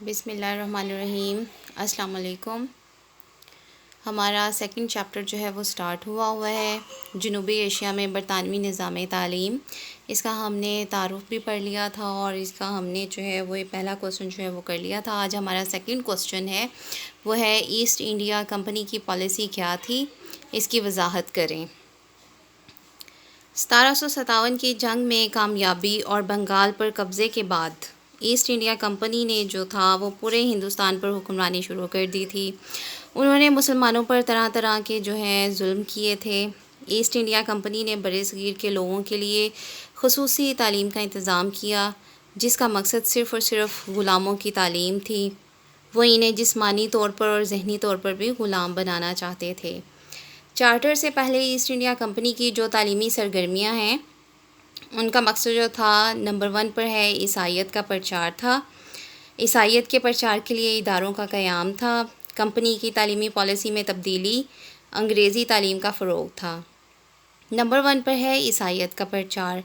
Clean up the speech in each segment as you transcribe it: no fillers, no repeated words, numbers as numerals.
بسم اللہ الرحمن الرحیم۔ السلام علیکم۔ ہمارا سیکنڈ چیپٹر جو ہے وہ سٹارٹ ہوا ہے جنوبی ایشیا میں برطانوی نظام تعلیم۔ اس کا ہم نے تعارف بھی پڑھ لیا تھا اور اس کا ہم نے جو ہے وہ پہلا کوسچن جو ہے وہ کر لیا تھا۔ آج ہمارا سیکنڈ کوسچن ہے وہ ہے ایسٹ انڈیا کمپنی کی پالیسی کیا تھی، اس کی وضاحت کریں۔ 1757 کی جنگ میں کامیابی اور بنگال پر قبضے کے بعد ایسٹ انڈیا کمپنی نے جو تھا وہ پورے ہندوستان پر حکمرانی شروع کر دی تھی۔ انہوں نے مسلمانوں پر طرح طرح کے جو ہیں ظلم کیے تھے۔ ایسٹ انڈیا کمپنی نے برِ صغیر کے لوگوں کے لیے خصوصی تعلیم کا انتظام کیا، جس کا مقصد صرف اور صرف غلاموں کی تعلیم تھی۔ وہ انہیں جسمانی طور پر اور ذہنی طور پر بھی غلام بنانا چاہتے تھے۔ چارٹر سے پہلے ایسٹ انڈیا کمپنی کی جو تعلیمی سرگرمیاں ہیں ان کا مقصد جو تھا نمبر 1 پر ہے عیسائیت کا پرچار تھا۔ عیسائیت کے پرچار کے لیے اداروں کا قیام تھا۔ کمپنی کی تعلیمی پالیسی میں تبدیلی، انگریزی تعلیم کا فروغ تھا۔ نمبر 1 پر ہے عیسائیت کا پرچار۔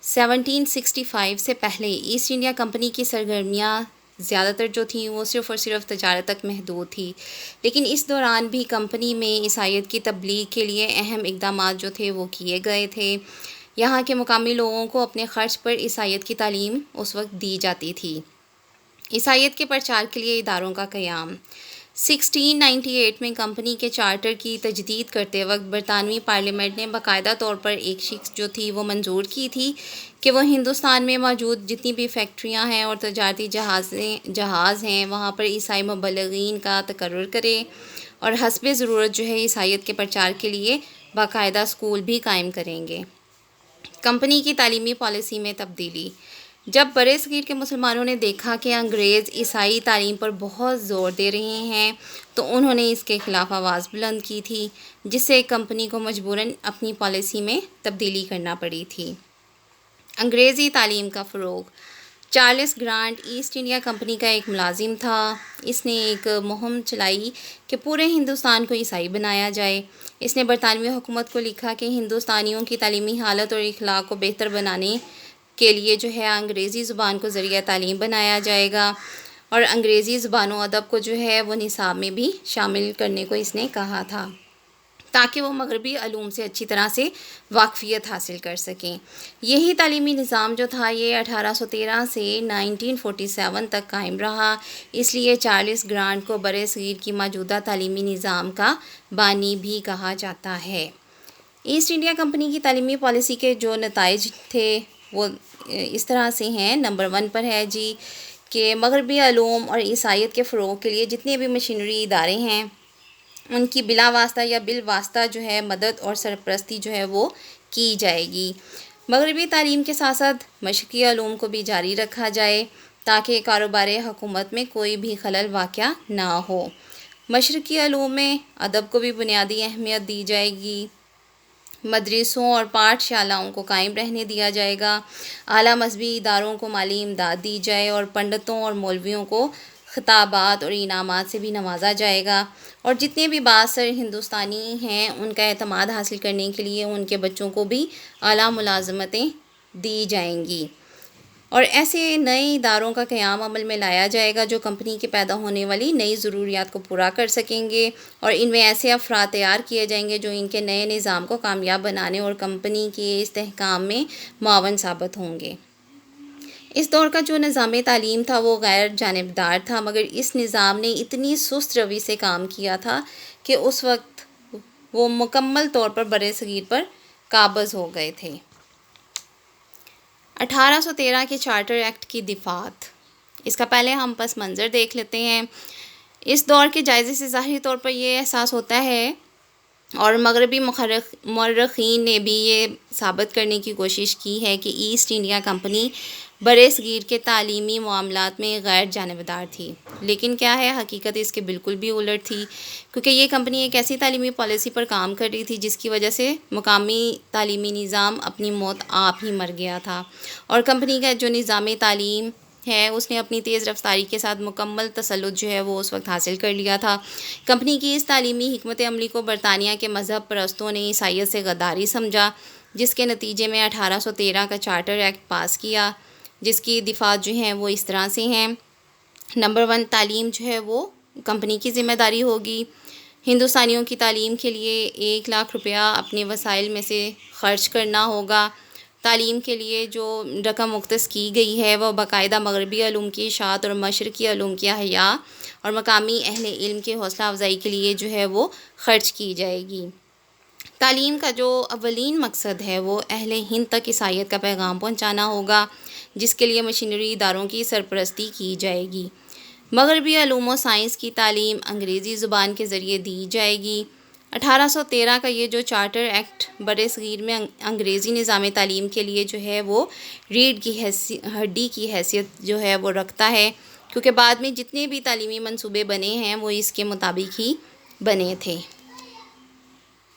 1765 سے پہلے ایسٹ انڈیا کمپنی کی سرگرمیاں زیادہ تر جو تھیں وہ صرف اور صرف تجارت تک محدود تھی، لیکن اس دوران بھی کمپنی میں عیسائیت کی تبلیغ کے لیے اہم اقدامات جو تھے وہ کیے گئے تھے۔ یہاں کے مقامی لوگوں کو اپنے خرچ پر عیسائیت کی تعلیم اس وقت دی جاتی تھی۔ عیسائیت کے پرچار کے لیے اداروں کا قیام۔ 1698 میں کمپنی کے چارٹر کی تجدید کرتے وقت برطانوی پارلیمنٹ نے باقاعدہ طور پر ایک شق جو تھی وہ منظور کی تھی کہ وہ ہندوستان میں موجود جتنی بھی فیکٹریاں ہیں اور تجارتی جہاز ہیں وہاں پر عیسائی مبلغین کا تقرر کرے اور حسب ضرورت جو ہے عیسائیت کے پرچار کے لیے باقاعدہ اسکول بھی قائم کریں گے۔ کمپنی کی تعلیمی پالیسی میں تبدیلی۔ جب برِ صغیر کے مسلمانوں نے دیکھا کہ انگریز عیسائی تعلیم پر بہت زور دے رہے ہیں تو انہوں نے اس کے خلاف آواز بلند کی تھی، جس سے کمپنی کو مجبوراً اپنی پالیسی میں تبدیلی کرنا پڑی تھی۔ انگریزی تعلیم کا فروغ۔ Charles grant East India company کا ایک ملازم تھا۔ اس نے ایک مہم چلائی کہ پورے ہندوستان کو عیسائی بنایا جائے۔ اس نے برطانوی حکومت کو لکھا کہ ہندوستانیوں کی تعلیمی حالت اور اخلاق کو بہتر بنانے کے لیے جو ہے انگریزی زبان کو ذریعہ تعلیم بنایا جائے گا اور انگریزی زبان و ادب کو جو ہے وہ نصاب میں بھی شامل کرنے کو اس نے کہا تھا تاکہ وہ مغربی علوم سے اچھی طرح سے واقفیت حاصل کر سکیں۔ یہی تعلیمی نظام جو تھا یہ 1813 سے 1947 تک قائم رہا۔ اس لیے چارلس گرانٹ کو برِ صغیر کی موجودہ تعلیمی نظام کا بانی بھی کہا جاتا ہے۔ ایسٹ انڈیا کمپنی کی تعلیمی پالیسی کے جو نتائج تھے وہ اس طرح سے ہیں۔ نمبر 1 پر ہے جی کہ مغربی علوم اور عیسائیت کے فروغ کے لیے جتنے بھی مشینری ادارے ہیں ان کی بلا واسطہ یا بالواسطہ جو ہے مدد اور سرپرستی جو ہے وہ کی جائے گی۔ مغربی تعلیم کے ساتھ ساتھ مشرقی علوم کو بھی جاری رکھا جائے تاکہ کاروبار حکومت میں کوئی بھی خلل واقع نہ ہو۔ مشرقی علوم میں ادب کو بھی بنیادی اہمیت دی جائے گی۔ مدرسوں اور پاٹھ شالاؤں کو قائم رہنے دیا جائے گا۔ اعلیٰ مذہبی اداروں کو مالی امداد دی جائے اور پنڈتوں اور مولویوں کو خطابات اور انعامات سے بھی نوازا جائے گا، اور جتنے بھی بااثر ہندوستانی ہیں ان کا اعتماد حاصل کرنے کے لیے ان کے بچوں کو بھی اعلیٰ ملازمتیں دی جائیں گی، اور ایسے نئے اداروں کا قیام عمل میں لایا جائے گا جو کمپنی کے پیدا ہونے والی نئی ضروریات کو پورا کر سکیں گے، اور ان میں ایسے افراد تیار کیے جائیں گے جو ان کے نئے نظام کو کامیاب بنانے اور کمپنی کے استحکام میں معاون ثابت ہوں گے۔ اس دور کا جو نظام تعلیم تھا وہ غیر جانبدار تھا، مگر اس نظام نے اتنی سست روی سے کام کیا تھا کہ اس وقت وہ مکمل طور پر برِ صغیر پر قابض ہو گئے تھے۔ 1813 کے چارٹر ایکٹ کی دفعات۔ اس کا پہلے ہم پس منظر دیکھ لیتے ہیں۔ اس دور کے جائزے سے ظاہری طور پر یہ احساس ہوتا ہے اور مغربی مورخین نے بھی یہ ثابت کرنے کی کوشش کی ہے کہ ایسٹ انڈیا کمپنی برِ صغیر کے تعلیمی معاملات میں غیر جانبدار تھی، لیکن کیا ہے حقیقت اس کے بالکل بھی الٹ تھی، کیونکہ یہ کمپنی ایک ایسی تعلیمی پالیسی پر کام کر رہی تھی جس کی وجہ سے مقامی تعلیمی نظام اپنی موت آپ ہی مر گیا تھا، اور کمپنی کا جو نظام تعلیم ہے اس نے اپنی تیز رفتاری کے ساتھ مکمل تسلط جو ہے وہ اس وقت حاصل کر لیا تھا۔ کمپنی کی اس تعلیمی حکمت عملی کو برطانیہ کے مذہب پرستوں نے عیسائیت سے غداری سمجھا، جس کے نتیجے میں 1813 کا چارٹر ایکٹ پاس کیا، جس کی دفعات جو ہیں وہ اس طرح سے ہیں۔ نمبر 1 تعلیم جو ہے وہ کمپنی کی ذمہ داری ہوگی. ہندوستانیوں کی تعلیم کے لیے 1 لاکھ روپیہ اپنے وسائل میں سے خرچ کرنا ہوگا. تعلیم کے لیے جو رقم مختص کی گئی ہے وہ باقاعدہ مغربی علوم کی اشاعت اور مشرقی علوم کی احیاء اور مقامی اہل علم کے حوصلہ افزائی کے لیے جو ہے وہ خرچ کی جائے گی. تعلیم کا جو اولین مقصد ہے وہ اہل ہند تک عیسائیت کا پیغام پہنچانا ہوگا، جس کے لیے مشینری اداروں کی سرپرستی کی جائے گی. مغربی علوم و سائنس کی تعلیم انگریزی زبان کے ذریعے دی جائے گی. 1813 کا یہ جو چارٹر ایکٹ بر صغیر میں انگریزی نظام تعلیم کے لیے جو ہے وہ ریڑھ کی ہڈی کی حیثیت جو ہے وہ رکھتا ہے، کیونکہ بعد میں جتنے بھی تعلیمی منصوبے بنے ہیں وہ اس کے مطابق ہی بنے تھے.